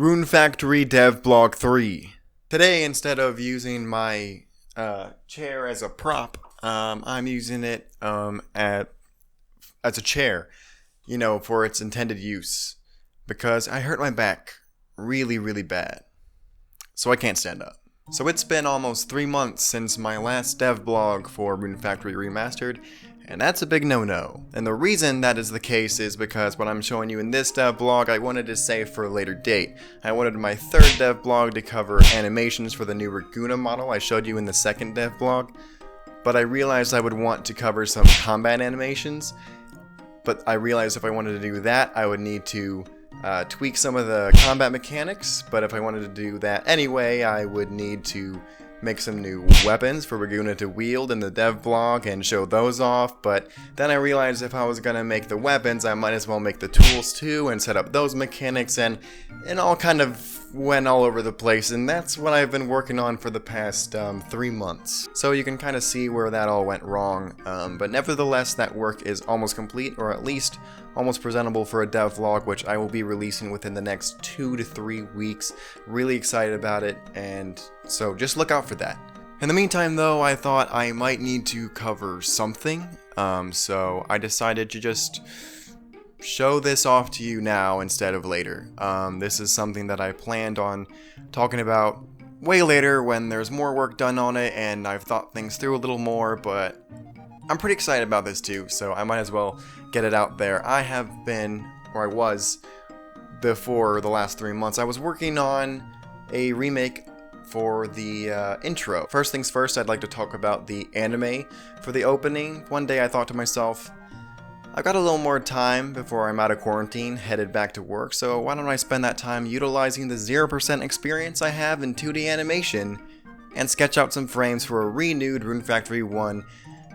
Rune Factory Dev Blog 3. Today, instead of using my chair as a prop, I'm using it as a chair, for its intended use. Because I hurt my back really bad. So I can't stand up. So it's been almost 3 months since my last dev blog for Rune Factory Remastered, and that's a big no-no. And the reason that is the case is because what I'm showing you in this dev blog I wanted to save for a later date. I wanted my third dev blog to cover animations for the new Raguna model I showed you in the second dev blog, but I realized I would want to cover some combat animations, but I realized if I wanted to do that I would need to tweak some of the combat mechanics, but if I wanted to do that anyway, I would need to make some new weapons for Raguna to wield in the dev blog and show those off, but then I realized if I was gonna make the weapons, I might as well make the tools too and set up those mechanics, and it all kind of went all over the place, and that's what I've been working on for the past 3 months. So you can kind of see where that all went wrong, but nevertheless that work is almost complete, or at least almost presentable for a dev vlog, which I will be releasing within the next 2 to 3 weeks. Really excited about it, and so just look out for that. In the meantime though, I thought I might need to cover something, so I decided to just show this off to you now instead of later. This is something that I planned on talking about way later when there's more work done on it and I've thought things through a little more, but I'm pretty excited about this too, so I might as well get it out there. I have been, or I was, before the last 3 months, I was working on a remake for the intro. First things first, I'd like to talk about the anime for the opening. One day I thought to myself, I've got a little more time before I'm out of quarantine, headed back to work, so why don't I spend that time utilizing the 0% experience I have in 2D animation and sketch out some frames for a renewed Rune Factory 1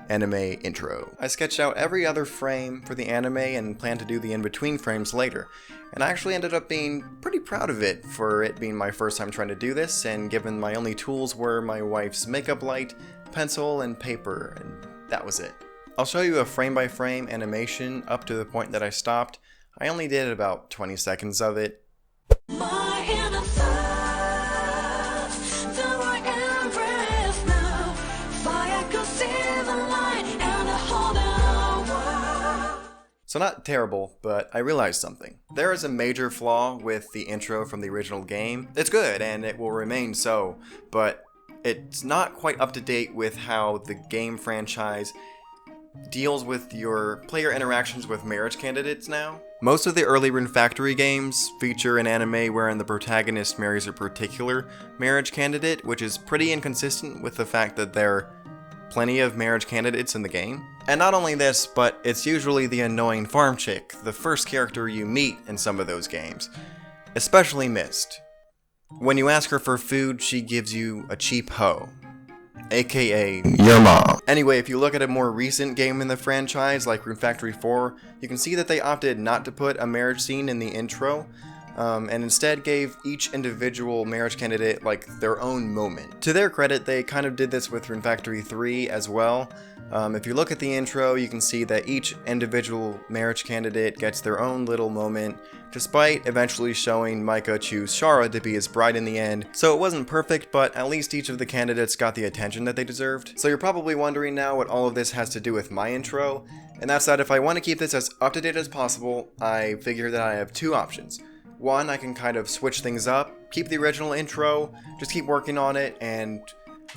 anime intro. I sketched out every other frame for the anime and plan to do the in-between frames later, and I actually ended up being pretty proud of it for it being my first time trying to do this, and given my only tools were my wife's makeup light, pencil, and paper, and that was it. I'll show you a frame-by-frame animation up to the point that I stopped. I only did about 20 seconds of it. So not terrible, but I realized something. There is a major flaw with the intro from the original game. It's good, and it will remain so, but it's not quite up to date with how the game franchise deals with your player interactions with marriage candidates now. Most of the early Rune Factory games feature an anime wherein the protagonist marries a particular marriage candidate, which is pretty inconsistent with the fact that there are plenty of marriage candidates in the game. And not only this, but it's usually the annoying farm chick, the first character you meet in some of those games. Especially Mist. When you ask her for food, she gives you a cheap hoe, aka your mom. Anyway, if you look at a more recent game in the franchise, like Rune Factory 4, you can see that they opted not to put a marriage scene in the intro, and instead gave each individual marriage candidate their own moment. To their credit, they kind of did this with Rune Factory 3 as well. If you look at the intro, you can see that each individual marriage candidate gets their own little moment, despite eventually showing Micah choose Shara to be his bride in the end. So it wasn't perfect, but at least each of the candidates got the attention that they deserved. So you're probably wondering now what all of this has to do with my intro, and that's that if I want to keep this as up to date as possible, I figure that I have two options. One, I can kind of switch things up, keep the original intro, just keep working on it, and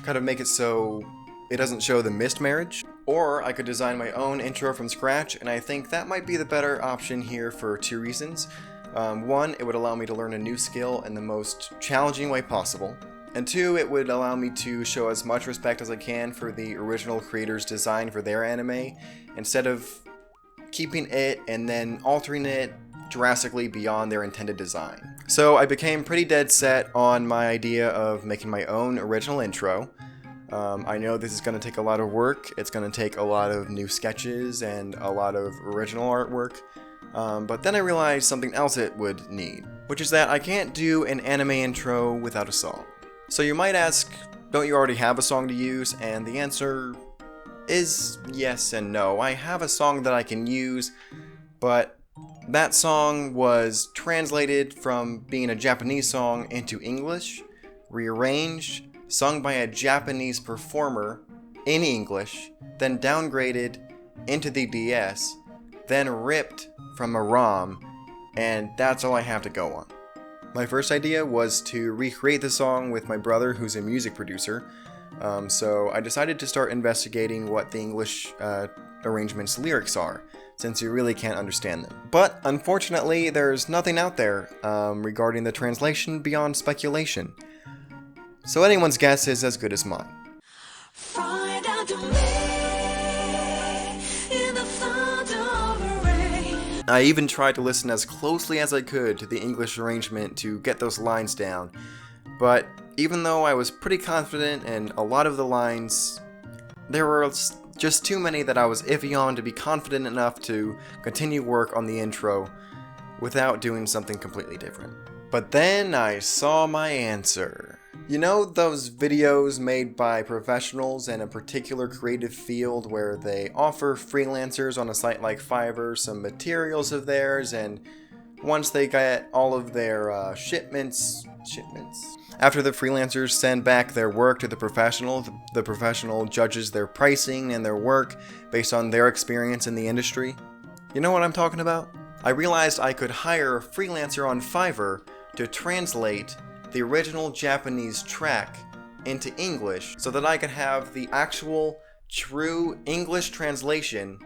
kind of make it so it doesn't show the missed marriage. Or I could design my own intro from scratch, and I think that might be the better option here for 2 reasons. One, it would allow me to learn a new skill in the most challenging way possible. And 2, it would allow me to show as much respect as I can for the original creator's design for their anime, instead of keeping it and then altering it drastically beyond their intended design. So I became pretty dead set on my idea of making my own original intro. I know this is going to take a lot of work, it's going to take a lot of new sketches and a lot of original artwork, but then I realized something else it would need, which is that I can't do an anime intro without a song. So you might ask, don't you already have a song to use? And the answer is yes and no. I have a song that I can use, but That song was translated from being a Japanese song into English, rearranged, sung by a Japanese performer in English, then downgraded into the DS, then ripped from a ROM, and that's all I have to go on. My first idea was to recreate the song with my brother, who's a music producer, so I decided to start investigating what the English arrangement's lyrics are, since you really can't understand them. But unfortunately, there's nothing out there regarding the translation beyond speculation. So anyone's guess is as good as mine. I even tried to listen as closely as I could to the English arrangement to get those lines down, but even though I was pretty confident in a lot of the lines, there were just too many that I was iffy on to be confident enough to continue work on the intro without doing something completely different. But then I saw my answer. You know those videos made by professionals in a particular creative field where they offer freelancers on a site like Fiverr some materials of theirs, and once they get all of their shipments, after the freelancers send back their work to the professional judges their pricing and their work based on their experience in the industry? You know what I'm talking about? I realized I could hire a freelancer on Fiverr to translate the original Japanese track into English so that I could have the actual true English translation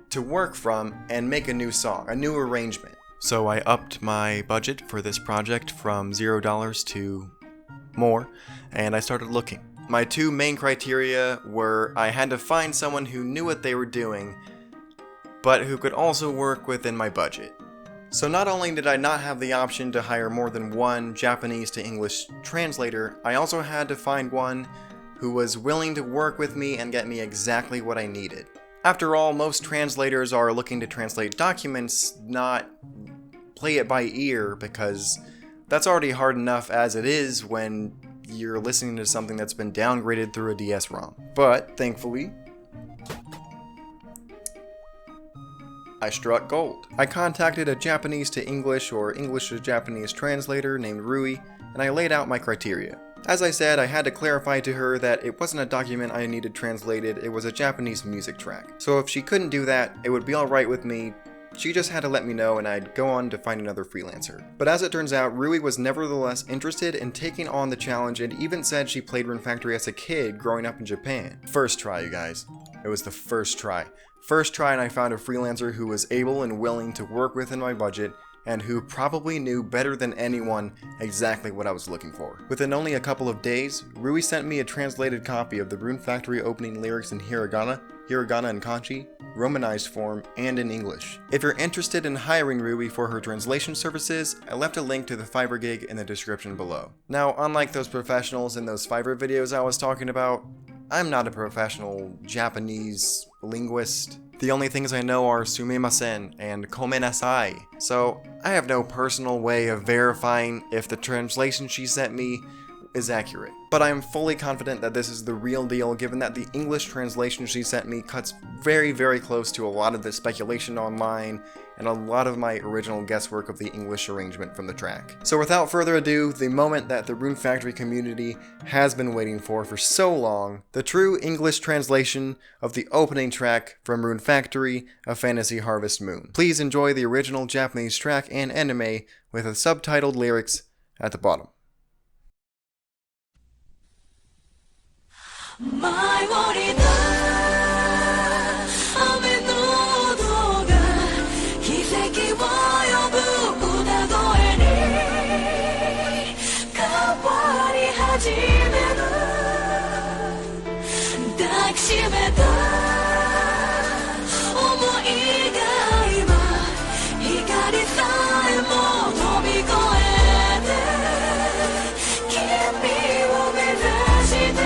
to work from and make a new song, a new arrangement. So I upped my budget for this project from $0 to more, and I started looking. My two main criteria were I had to find someone who knew what they were doing, but who could also work within my budget. So not only did I not have the option to hire more than one Japanese to English translator, I also had to find one who was willing to work with me and get me exactly what I needed. After all, most translators are looking to translate documents, not play it by ear, because that's already hard enough as it is when you're listening to something that's been downgraded through a DS-ROM. But, thankfully, I struck gold. I contacted a Japanese to English or English to Japanese translator named Rui, and I laid out my criteria. As I said, I had to clarify to her that it wasn't a document I needed translated, it was a Japanese music track. So if she couldn't do that, it would be alright with me. She just had to let me know and I'd go on to find another freelancer. But as it turns out, Rui was nevertheless interested in taking on the challenge and even said she played Rune Factory as a kid growing up in Japan. First try, you guys. It was the first try. First try, and I found a freelancer who was able and willing to work within my budget and who probably knew better than anyone exactly what I was looking for. Within only a couple of days, Rui sent me a translated copy of the Rune Factory opening lyrics in hiragana and kanji, romanized form, and in English. If you're interested in hiring Rui for her translation services, I left a link to the Fiverr gig in the description below. Now, unlike those professionals in those Fiverr videos I was talking about, I'm not a professional Japanese linguist. The only things I know are sumimasen and komenasai, so I have no personal way of verifying if the translation she sent me is accurate. But I am fully confident that this is the real deal, given that the English translation she sent me cuts very, very close to a lot of the speculation online and a lot of my original guesswork of the English arrangement from the track. So without further ado, the moment that the Rune Factory community has been waiting for so long, the true English translation of the opening track from Rune Factory, A Fantasy Harvest Moon. Please enjoy the original Japanese track and anime with the subtitled lyrics at the bottom. 舞い降りた雨の音が奇跡を呼ぶ歌声に変わり始める抱きしめた想いが今光さえも飛び越えて君を目指して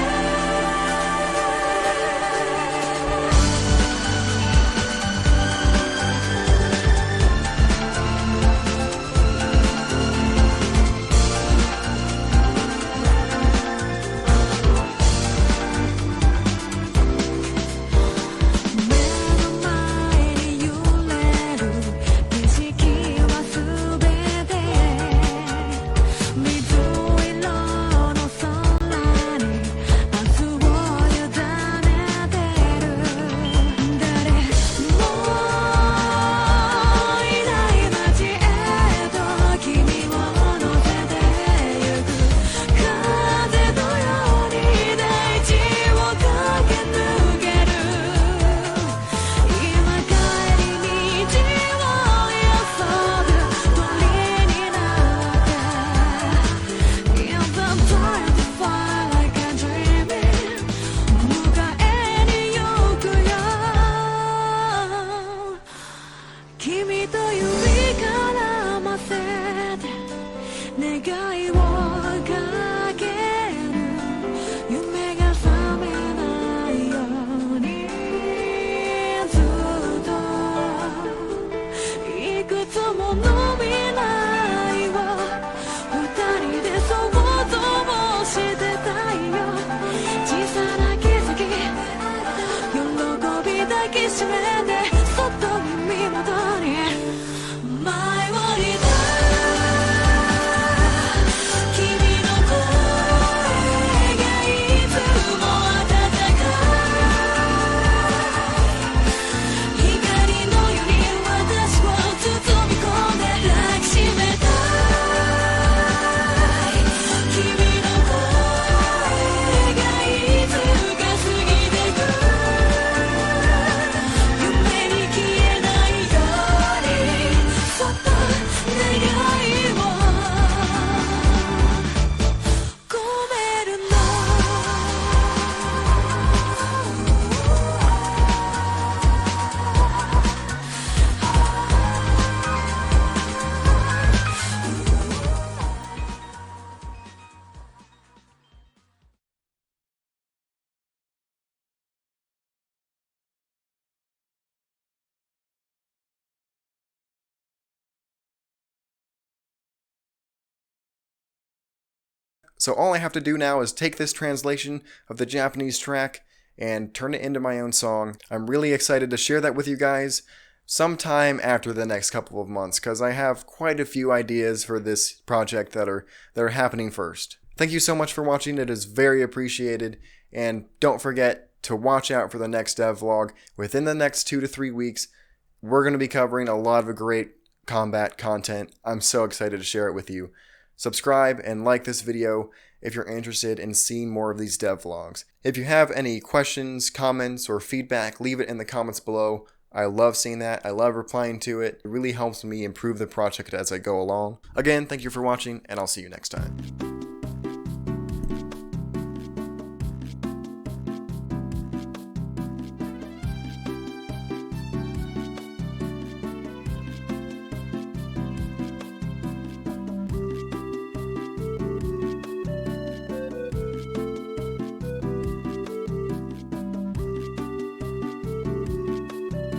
きしめてそっと耳元に舞い降りた君の声がいつも温かい光のように私を包み込んで抱きしめたい君の声がいつか過ぎてく夢に消えないようにそっと願いを込めるのSo all I have to do now is take this translation of the Japanese track and turn it into my own song. I'm really excited to share that with you guys sometime after the next couple of months, because I have quite a few ideas for this project that are happening first. Thank you so much for watching. It is very appreciated, and don't forget to watch out for the next dev vlog. Within the next 2 to 3 weeks, we're going to be covering a lot of great combat content. I'm so excited to share it with you. Subscribe and like this video if you're interested in seeing more of these dev vlogs. If you have any questions, comments, or feedback, leave it in the comments below. I love seeing that. I love replying to it. It really helps me improve the project as I go along. Again, thank you for watching, and I'll see you next time.